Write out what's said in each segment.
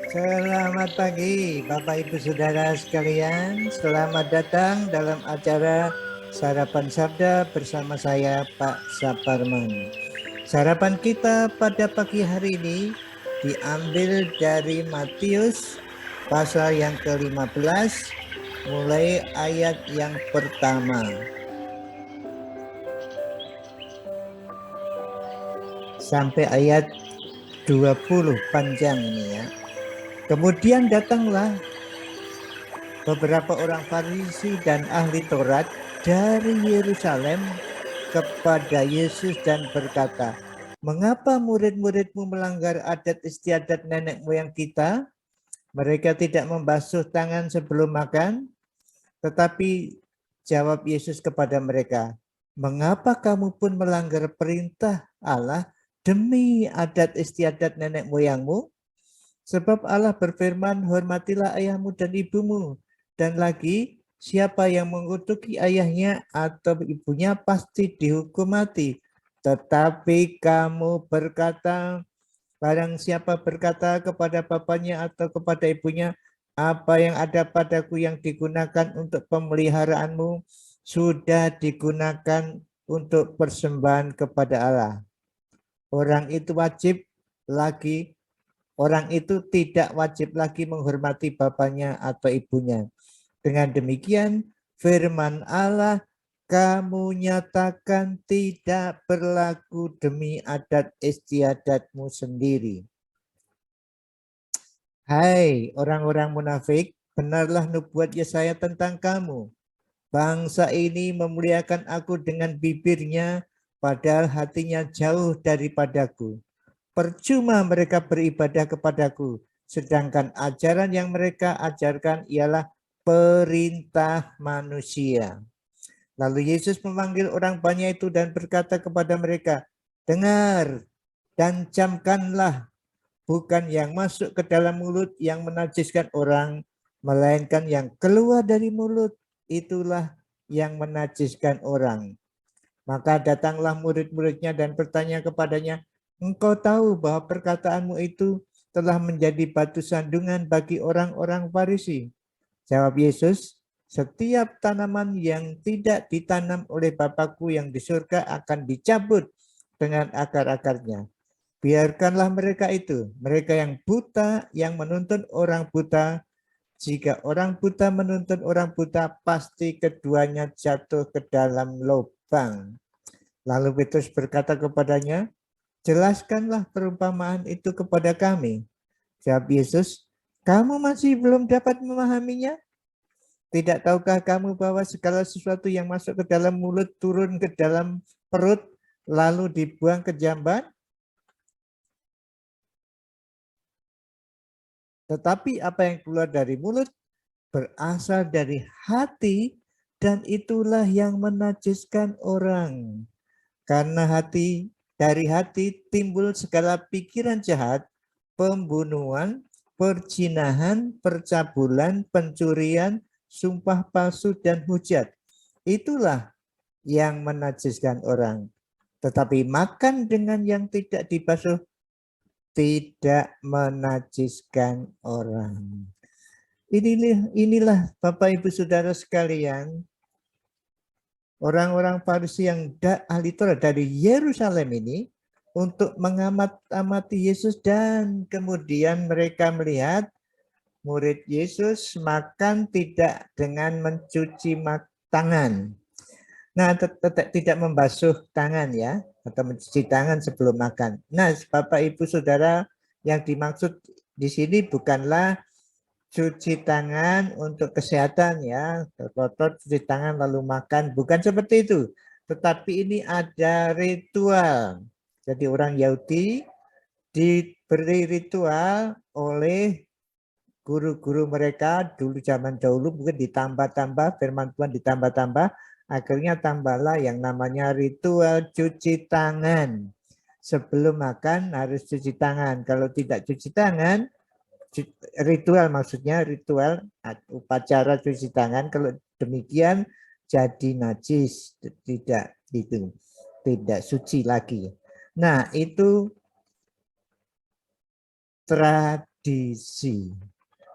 Selamat pagi Bapak Ibu Saudara sekalian. Selamat datang dalam acara Sarapan Sabda bersama saya Pak Saparman. Sarapan kita pada pagi hari ini diambil dari Matius pasal yang ke-15 mulai ayat yang pertama sampai ayat 20 panjang ini ya. Kemudian datanglah beberapa orang Farisi dan ahli Taurat dari Yerusalem kepada Yesus dan berkata, "Mengapa murid-muridmu melanggar adat istiadat nenek moyang kita? Mereka tidak membasuh tangan sebelum makan." Tetapi jawab Yesus kepada mereka, "Mengapa kamu pun melanggar perintah Allah demi adat istiadat nenek moyangmu? Sebab Allah berfirman, hormatilah ayahmu dan ibumu. Dan lagi, siapa yang mengutuki ayahnya atau ibunya pasti dihukum mati. Tetapi kamu berkata, barang siapa berkata kepada bapaknya atau kepada ibunya, apa yang ada padaku yang digunakan untuk pemeliharaanmu, sudah digunakan untuk persembahan kepada Allah. Orang itu wajib lagi Orang itu tidak wajib lagi menghormati bapaknya atau ibunya. Dengan demikian, firman Allah, kamu nyatakan tidak berlaku demi adat istiadatmu sendiri. Hai orang-orang munafik, benarlah nubuat Yesaya tentang kamu. Bangsa ini memuliakan aku dengan bibirnya, padahal hatinya jauh daripadaku. Percuma mereka beribadah kepadaku, sedangkan ajaran yang mereka ajarkan ialah perintah manusia. Lalu Yesus memanggil orang banyak itu dan berkata kepada mereka, dengar dan camkanlah, bukan yang masuk ke dalam mulut yang menajiskan orang, melainkan yang keluar dari mulut, itulah yang menajiskan orang. Maka datanglah murid-muridnya dan bertanya kepadanya, engkau tahu bahwa perkataanmu itu telah menjadi batu sandungan bagi orang-orang Farisi. Jawab Yesus, setiap tanaman yang tidak ditanam oleh Bapakku yang di surga akan dicabut dengan akar-akarnya. Biarkanlah mereka itu, mereka yang buta, yang menuntun orang buta. Jika orang buta menuntun orang buta, pasti keduanya jatuh ke dalam lubang. Lalu Petrus berkata kepadanya, jelaskanlah perumpamaan itu kepada kami. Jawab Yesus, kamu masih belum dapat memahaminya? Tidak tahukah kamu bahwa segala sesuatu yang masuk ke dalam mulut turun ke dalam perut, lalu dibuang ke jamban? Tetapi apa yang keluar dari mulut berasal dari hati, dan itulah yang menajiskan orang. Karena dari hati timbul segala pikiran jahat, pembunuhan, perzinahan, percabulan, pencurian, sumpah palsu, dan hujat. Itulah yang menajiskan orang. Tetapi makan dengan yang tidak dibasuh tidak menajiskan orang. Inilah Bapak Ibu Saudara sekalian, orang-orang Farisi yang ahli Taurat dari Yerusalem ini untuk mengamati Yesus, dan kemudian mereka melihat murid Yesus makan tidak dengan mencuci tangan. Nah, tidak membasuh tangan ya, atau mencuci tangan sebelum makan. Nah, Bapak Ibu Saudara, yang dimaksud di sini bukanlah cuci tangan untuk kesehatan ya, kotor cuci tangan lalu makan, bukan seperti itu. Tetapi ini ada ritual. Jadi orang Yahudi diberi ritual oleh guru-guru mereka dulu, zaman dahulu, mungkin ditambah-tambah, firman Tuhan ditambah-tambah, akhirnya tambahlah yang namanya ritual cuci tangan. Sebelum makan harus cuci tangan. Kalau tidak cuci tangan, ritual maksudnya ritual upacara cuci tangan, kalau demikian jadi najis, tidak suci lagi. Nah, itu tradisi.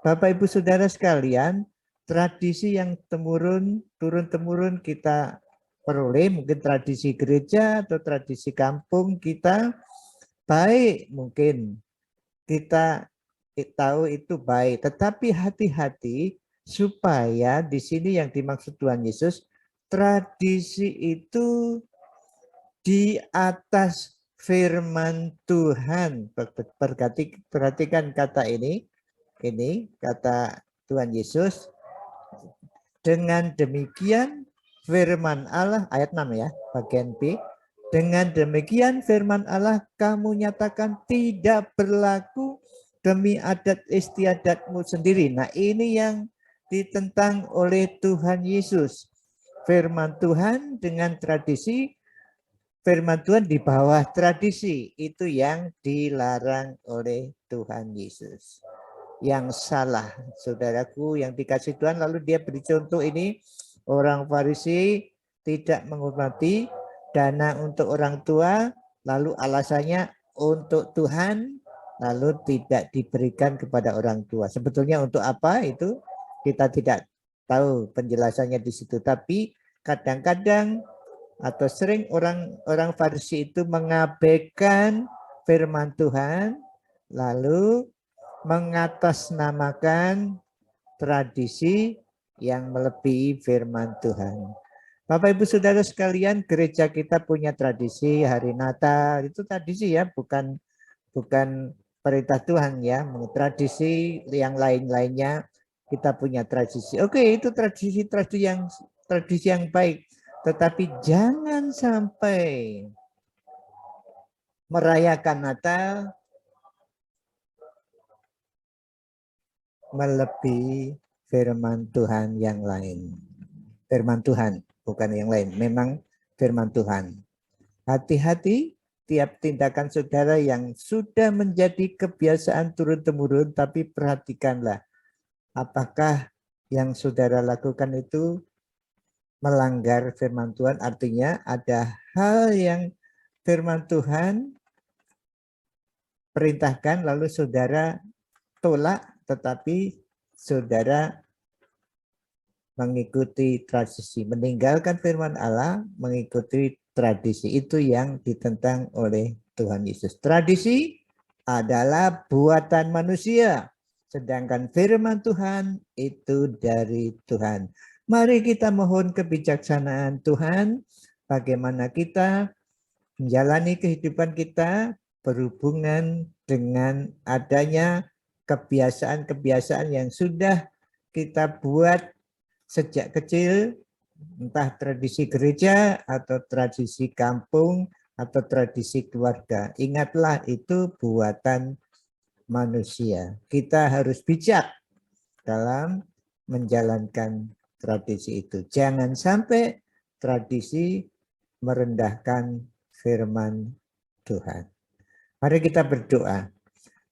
Bapak Ibu Saudara sekalian, tradisi yang turun-temurun kita peroleh, mungkin tradisi gereja atau tradisi kampung kita, baik mungkin kita tahu itu baik, tetapi hati-hati supaya di sini yang dimaksud Tuhan Yesus, tradisi itu di atas firman Tuhan. Perhatikan kata ini kata Tuhan Yesus. Dengan demikian firman Allah, ayat 6 ya, bagian B. Dengan demikian firman Allah kamu nyatakan tidak berlaku demi adat istiadatmu sendiri. Nah, ini yang ditentang oleh Tuhan Yesus. Firman Tuhan dengan tradisi, firman Tuhan di bawah tradisi, itu yang dilarang oleh Tuhan Yesus. Yang salah, saudaraku yang dikasih Tuhan, lalu dia beri contoh ini, orang Farisi tidak menghormati dana untuk orang tua, lalu alasannya untuk Tuhan, lalu tidak diberikan kepada orang tua. Sebetulnya untuk apa itu kita tidak tahu penjelasannya di situ, tapi kadang-kadang atau sering orang Farisi itu mengabaikan firman Tuhan, lalu mengatasnamakan tradisi yang melebihi firman Tuhan. Bapak Ibu Saudara sekalian, gereja kita punya tradisi hari Natal, itu tradisi ya, bukan perintah Tuhan ya. Tradisi yang lain-lainnya kita punya tradisi. Oke, itu tradisi yang baik, tetapi jangan sampai merayakan Natal melebihi firman Tuhan yang lain. Firman Tuhan, bukan yang lain. Memang firman Tuhan. Hati-hati tiap tindakan saudara yang sudah menjadi kebiasaan turun-temurun, tapi perhatikanlah apakah yang saudara lakukan itu melanggar firman Tuhan. Artinya ada hal yang firman Tuhan perintahkan lalu saudara tolak, tetapi saudara mengikuti tradisi, meninggalkan firman Allah, mengikuti tradisi. Itu yang ditentang oleh Tuhan Yesus. Tradisi adalah buatan manusia, sedangkan firman Tuhan itu dari Tuhan. Mari kita mohon kebijaksanaan Tuhan, bagaimana kita menjalani kehidupan kita berhubungan dengan adanya kebiasaan-kebiasaan yang sudah kita buat sejak kecil, entah tradisi gereja atau tradisi kampung atau tradisi keluarga. Ingatlah itu buatan manusia. Kita harus bijak dalam menjalankan tradisi itu. Jangan sampai tradisi merendahkan firman Tuhan. Mari kita berdoa.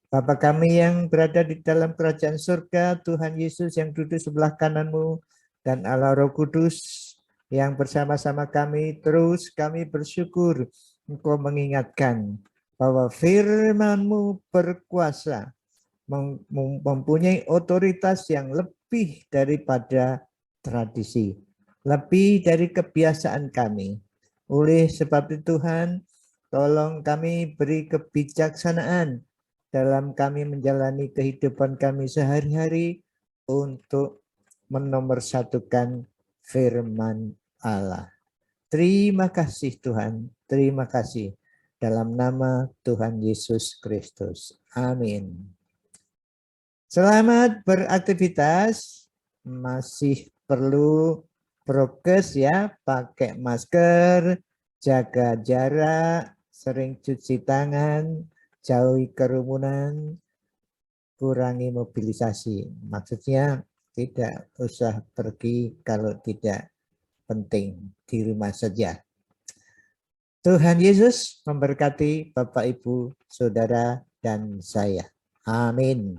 Bapa kami yang berada di dalam kerajaan surga, Tuhan Yesus yang duduk sebelah kananmu, dan Allah Roh Kudus yang bersama-sama kami, terus kami bersyukur Engkau mengingatkan bahwa firman-Mu berkuasa, mempunyai otoritas yang lebih daripada tradisi, lebih dari kebiasaan kami. Oleh sebab itu Tuhan, tolong kami beri kebijaksanaan dalam kami menjalani kehidupan kami sehari-hari untuk menomorsatukan firman Allah. Terima kasih Tuhan, terima kasih. Dalam nama Tuhan Yesus Kristus. Amin. Selamat beraktivitas, masih perlu prokes ya, pakai masker, jaga jarak, sering cuci tangan, jauhi kerumunan, kurangi mobilisasi. Maksudnya tidak usah pergi kalau tidak penting, di rumah saja. Tuhan Yesus memberkati Bapak, Ibu, Saudara, dan saya. Amin.